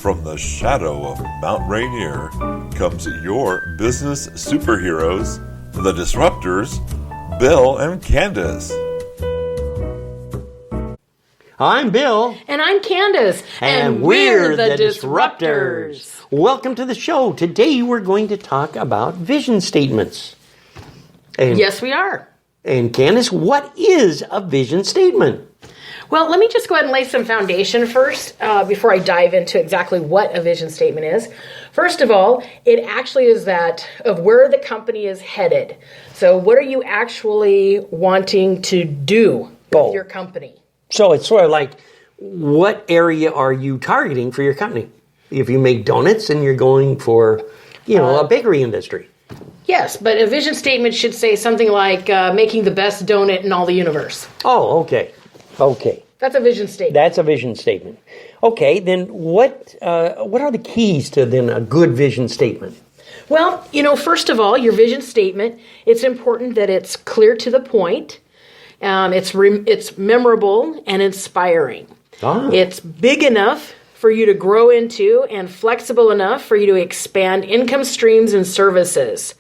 From the shadow of Mount Rainier comes your business superheroes, the Disruptors, Bill and Candace. I'm Bill. And I'm Candace. And we're the Disruptors. Welcome to the show. Today we're going to talk about vision statements. And, yes, we are. And Candace, what is a vision statement? Well, let me just go ahead and lay some foundation first before I dive into exactly what a vision statement is. First of all, it actually is that of where the company is headed. So what are you actually wanting to do with your company? So it's sort of like, what area are you targeting for your company? If you make donuts and you're going for, a bakery industry. Yes, but a vision statement should say something like making the best donut in all the universe. Oh, okay. That's a vision statement. That's a vision statement. Okay, then what are the keys to then a good vision statement? Well, first of all, your vision statement, it's important that it's clear to the point. It's memorable and inspiring. It's big enough for you to grow into and flexible enough for you to expand income streams and services.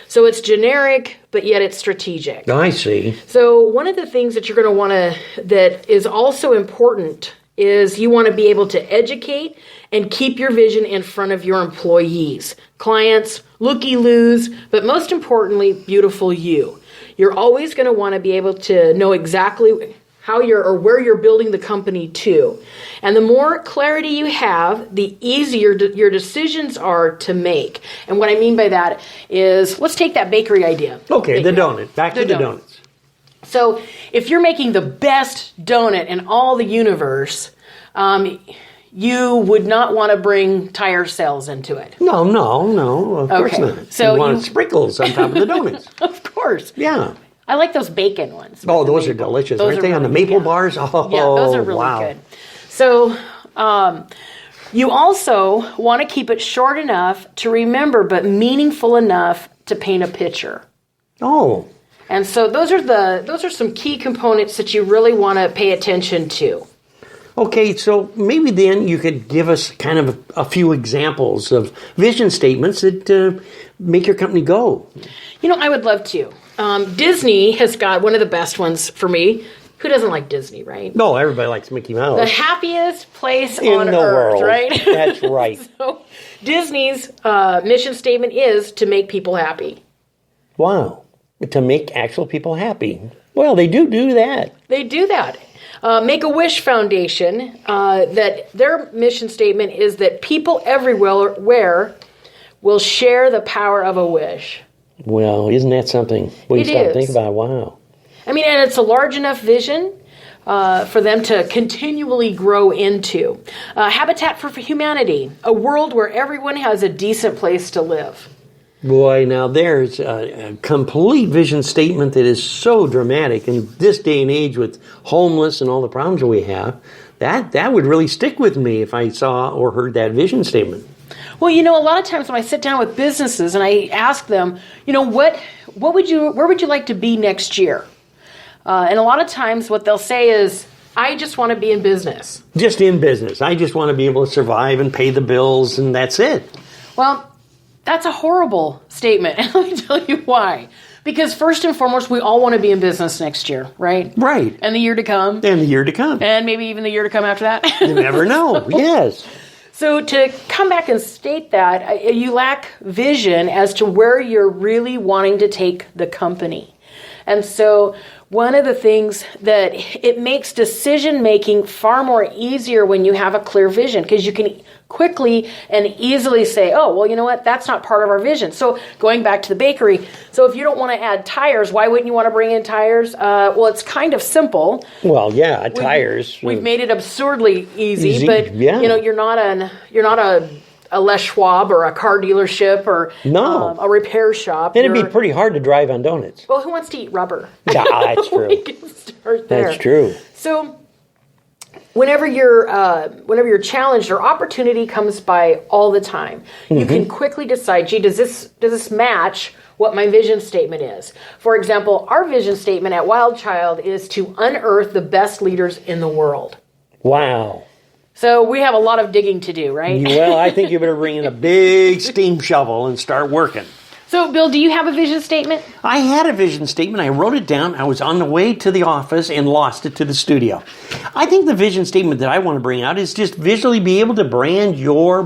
So it's generic, but yet it's strategic. I see. So one of the things that you're going to want to, that is also important, is you want to be able to educate and keep your vision in front of your employees, clients, looky-loos, but most importantly, beautiful you. You're always going to want to be able to know exactly how where you're building the company to. And the more clarity you have, the easier your decisions are to make. And what I mean by that is, let's take that bakery idea. Okay, the donut. Back to the donuts. So if you're making the best donut in all the universe, you would not want to bring tire sales into it. No, of course not. So you want sprinkles on top of the donuts. Of course. Yeah. I like those bacon ones. Oh, those are delicious. Aren't they on the maple bars? Oh, yeah, those are really good. So you also want to keep it short enough to remember, but meaningful enough to paint a picture. Oh. And so those are some key components that you really want to pay attention to. Okay, so maybe then you could give us kind of a few examples of vision statements that make your company go. I would love to. Disney has got one of the best ones for me. Who doesn't like Disney, right? No, everybody likes Mickey Mouse. The happiest place in on the earth, world. Right? That's right. So Disney's mission statement is to make people happy. Wow. To make actual people happy. Well, they do that. They do that. Make-A-Wish Foundation, that their mission statement is that people everywhere will share the power of a wish. Well, isn't that something? When you start to think about it, wow. I mean, and it's a large enough vision for them to continually grow into. Habitat for Humanity, a world where everyone has a decent place to live. Boy, now there's a complete vision statement that is so dramatic in this day and age with homeless and all the problems that we have. That would really stick with me if I saw or heard that vision statement. Well, a lot of times when I sit down with businesses and I ask them, where would you like to be next year? And a lot of times what they'll say is, I just want to be in business. Just in business. I just want to be able to survive and pay the bills, and that's it. Well, that's a horrible statement. And let me tell you why. Because first and foremost, we all want to be in business next year, right? Right. And the year to come. And the year to come. And maybe even the year to come after that. You never know. Yes. So to come back and state that, you lack vision as to where you're really wanting to take the company. And so one of the things that it makes decision-making far more easier when you have a clear vision, because you can quickly and easily say, oh, well, you know what? That's not part of our vision. So going back to the bakery, so if you don't want to add tires, why wouldn't you want to bring in tires? Well, it's kind of simple. Well, yeah, tires. We've made it absurdly easy, but you're not a Les Schwab or a car dealership or a repair shop. And it'd be pretty hard to drive on donuts. Well, who wants to eat rubber? Yeah, that's true. We can start there. That's true. So whenever you're challenged or opportunity comes by all the time, you can quickly decide, gee, does this match what my vision statement is? For example, our vision statement at Wild Child is to unearth the best leaders in the world. Wow. So we have a lot of digging to do, right? Well, I think you better bring in a big steam shovel and start working. So, Bill, do you have a vision statement? I had a vision statement. I wrote it down. I was on the way to the office and lost it to the studio. I think the vision statement that I want to bring out is just visually be able to brand, your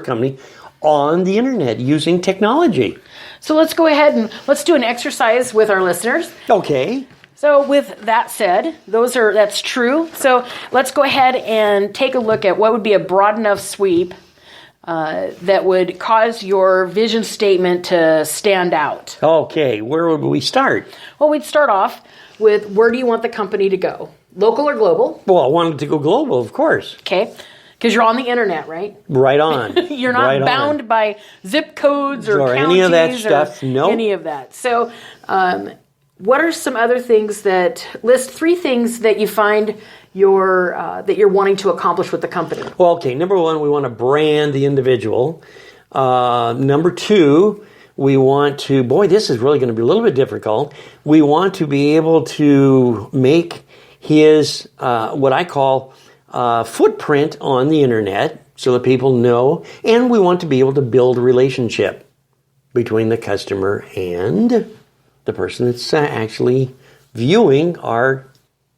company, on the internet using technology. So let's go ahead and let's do an exercise with our listeners. Okay. So with that said, that's true. So let's go ahead and take a look at what would be a broad enough sweep that would cause your vision statement to stand out. Okay, where would we start? Well, we'd start off with where do you want the company to go? Local or global? Well, I wanted to go global, of course. Okay, because you're on the internet, right? Right on. You're not bound by zip codes or counties any of that stuff. No. Any of that. So what are some other things list 3 things that you find that you're wanting to accomplish with the company? Well, okay, number 1, we want to brand the individual. Number 2, we want to, this is really going to be a little bit difficult. We want to be able to make his, what I call, footprint on the internet so that people know, and we want to be able to build a relationship between the customer and the person that's actually viewing our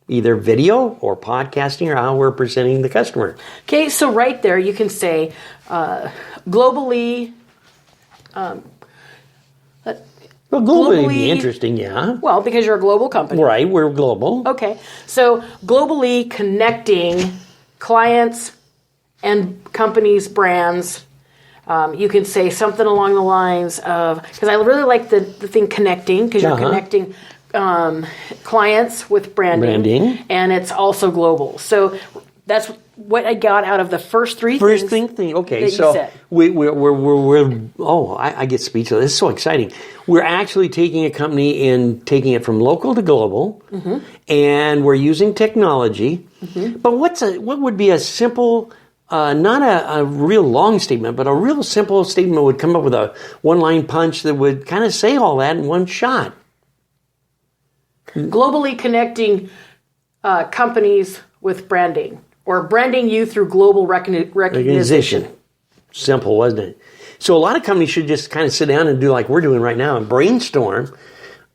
either video or podcasting or how we're presenting the customer. Okay, so right there you can say globally. Well, globally would be interesting, yeah. Well, because you're a global company. Right, we're global. Okay, so globally connecting clients and companies, brands. You can say something along the lines of, because I really like the thing connecting, because you're connecting clients with branding, and it's also global. So that's what I got out of the first 3 things. Okay, so I get speechless. This is so exciting. We're actually taking a company and taking it from local to global, and we're using technology. But what would be a simple, not a real long statement, but a real simple statement would come up with a one-line punch that would kind of say all that in one shot. Globally connecting companies with branding, or branding you through global recognition. Simple, wasn't it? So a lot of companies should just kind of sit down and do like we're doing right now and brainstorm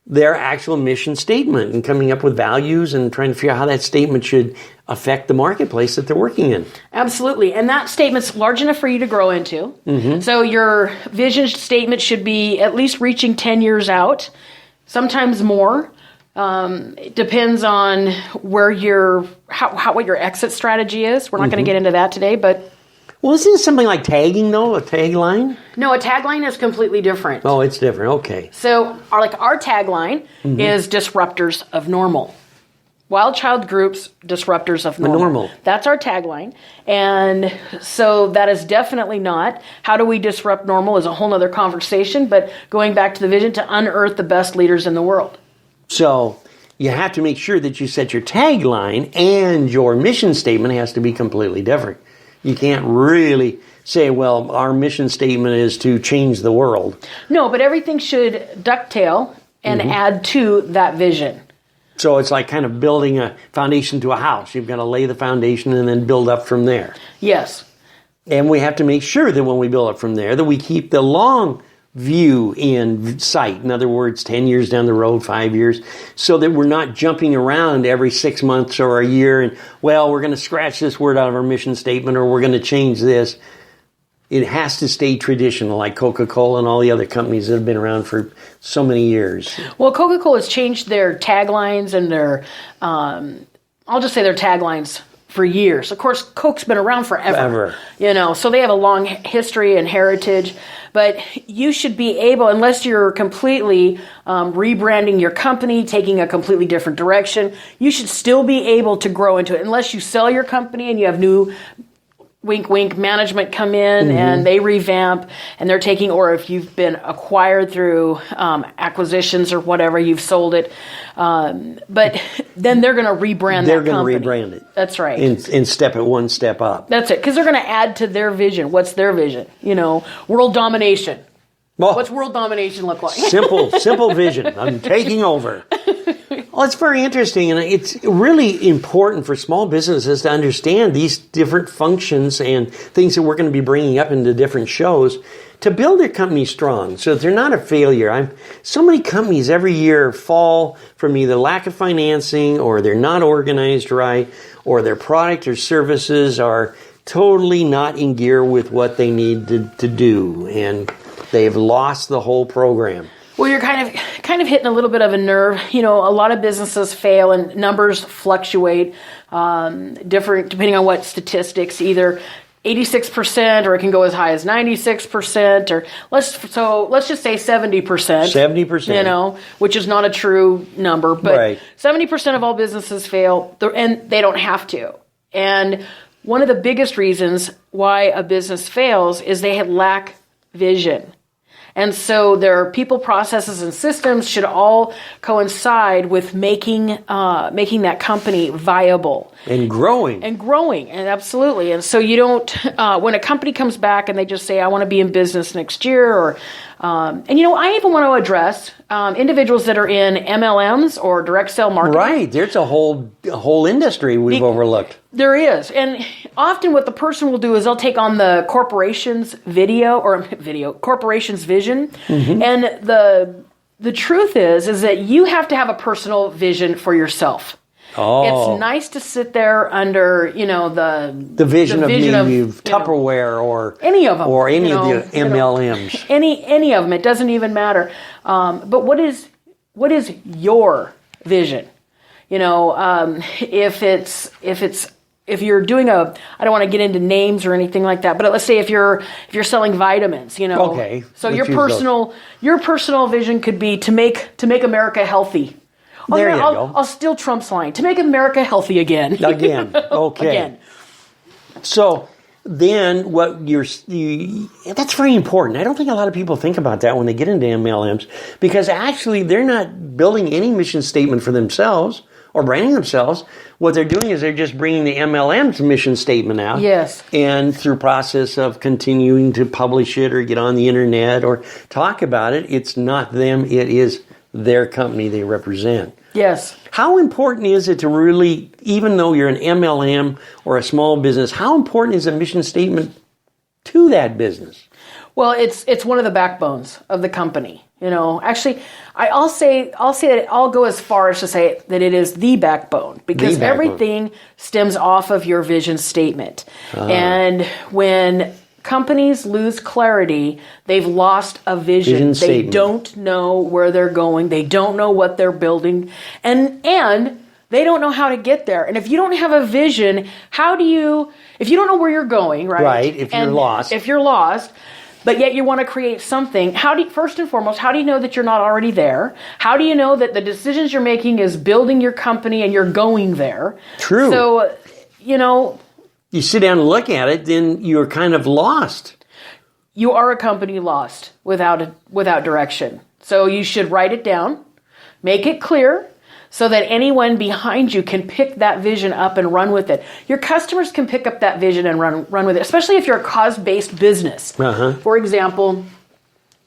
their actual mission statement and coming up with values and trying to figure out how that statement should affect the marketplace that they're working in. Absolutely. And that statement's large enough for you to grow into. So your vision statement should be at least reaching 10 years out, sometimes more. It depends on where what your exit strategy is. We're not going to get into that today, but... Well, isn't it something like tagging, though? A tagline? No, a tagline is completely different. Oh, it's different. Okay. So, our tagline is Disruptors of Normal. Wild Child Group's Disruptors of Normal. That's our tagline. And so that is definitely not how do we disrupt normal is a whole other conversation, but going back to the vision to unearth the best leaders in the world. So you have to make sure that you set your tagline and your mission statement has to be completely different. You can't really say, well, our mission statement is to change the world. No, but everything should ducktail and add to that vision. So it's like kind of building a foundation to a house. You've got to lay the foundation and then build up from there. Yes. And we have to make sure that when we build up from there, that we keep the long view in sight. In other words, 10 years down the road, 5 years, so that we're not jumping around every 6 months or a year and, well, we're going to scratch this word out of our mission statement or we're going to change this. It has to stay traditional, like Coca-Cola and all the other companies that have been around for so many years. Well, Coca-Cola has changed their taglines and their, I'll just say their taglines for years. Of course, Coke's been around forever. So they have a long history and heritage. But you should be able, unless you're completely rebranding your company, taking a completely different direction, you should still be able to grow into it. Unless you sell your company and you have new wink, wink, management come in and they revamp and they're taking, or if you've been acquired through acquisitions or whatever, you've sold it. But then they're going to rebrand They're that company. They're going to rebrand it. That's right. And step it one step up. That's it. Because they're going to add to their vision. What's their vision? World domination. Well, what's world domination look like? Simple vision. I'm taking over. Well, it's very interesting, and it's really important for small businesses to understand these different functions and things that we're going to be bringing up into different shows to build their company strong so that they're not a failure. So many companies every year fall from either lack of financing, or they're not organized right, or their product or services are totally not in gear with what they need to do, and they've lost the whole program. Well, you're kind of hitting a little bit of a nerve. A lot of businesses fail, and numbers fluctuate, different depending on what statistics. Either 86%, or it can go as high as 96%, or let's just say 70%. 70%. Which is not a true number, but right. 70% of all businesses fail, and they don't have to. And one of the biggest reasons why a business fails is they lack vision. And so their people, processes, and systems should all coincide with making that company viable. And growing. And absolutely. And so you don't, when a company comes back and they just say, I want to be in business next year, or, I even want to address individuals that are in MLMs or direct sell marketing. Right. There's a whole industry we've overlooked. There is. And often what the person will do is they'll take on the corporation's corporation's vision. Mm-hmm. And the truth is that you have to have a personal vision for yourself. Oh. It's nice to sit there under, the vision of Tupperware or any of them, or any of the MLMs. Any of them. It doesn't even matter. But what is your vision? If you're doing I don't want to get into names or anything like that, but let's say if you're selling vitamins, Okay. So your personal vision could be to make America healthy. I'll steal Trump's line. To make America healthy again. Again. Okay. Again. So then that's very important. I don't think a lot of people think about that when they get into MLMs, because actually they're not building any mission statement for themselves or branding themselves. What they're doing is they're just bringing the MLM's mission statement out. Yes. And through process of continuing to publish it or get on the internet or talk about it, it's not them, it is their company they represent. Yes. How important is it to really, even though you're an MLM or a small business, how important is a mission statement to that business? Well, it's one of the backbones of the company. Actually, I'll say that I'll go as far as to say that it is the backbone, because everything stems off of your vision statement. And when companies lose clarity, they've lost a vision. They don't know where they're going. They don't know what they're building. And they don't know how to get there. And if you don't have a vision, if you don't know where you're going, right? Right, if you're lost, but yet you want to create something, first and foremost, how do you know that you're not already there? How do you know that the decisions you're making is building your company and you're going there? True. So, you sit down and look at it, then you're kind of lost. You are a company lost without direction. So you should write it down, make it clear, so that anyone behind you can pick that vision up and run with it. Your customers can pick up that vision and run with it, especially if you're a cause-based business. Uh-huh. For example,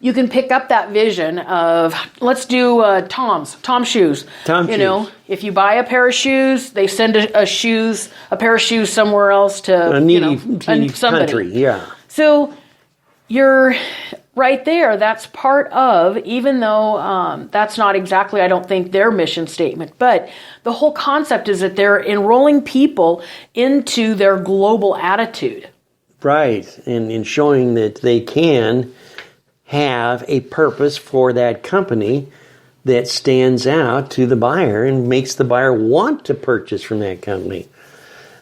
you can pick up that vision of, let's do Tom's shoes. Shoes. If you buy a pair of shoes, they send a pair of shoes somewhere else to a needy somebody. country. Yeah. So you're right there. That's part of, even though that's not exactly, I don't think, their mission statement, but the whole concept is that they're enrolling people into their global attitude. Right, and in showing that they can have a purpose for that company that stands out to the buyer and makes the buyer want to purchase from that company.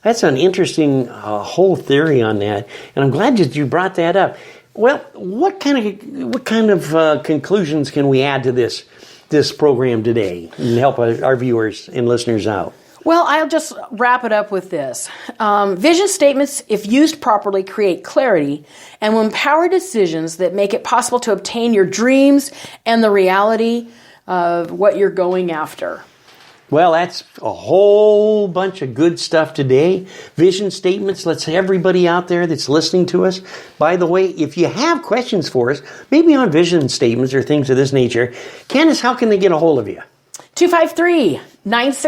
That's an interesting whole theory on that, and I'm glad that you brought that up. Well, what kind of conclusions can we add to this program today and help our viewers and listeners out? Well, I'll just wrap it up with this. Vision statements, if used properly, create clarity and will empower decisions that make it possible to obtain your dreams and the reality of what you're going after. Well, that's a whole bunch of good stuff today. Vision statements, let's everybody out there that's listening to us. By the way, if you have questions for us, maybe on vision statements or things of this nature, Candace, how can they get a hold of you? 253-96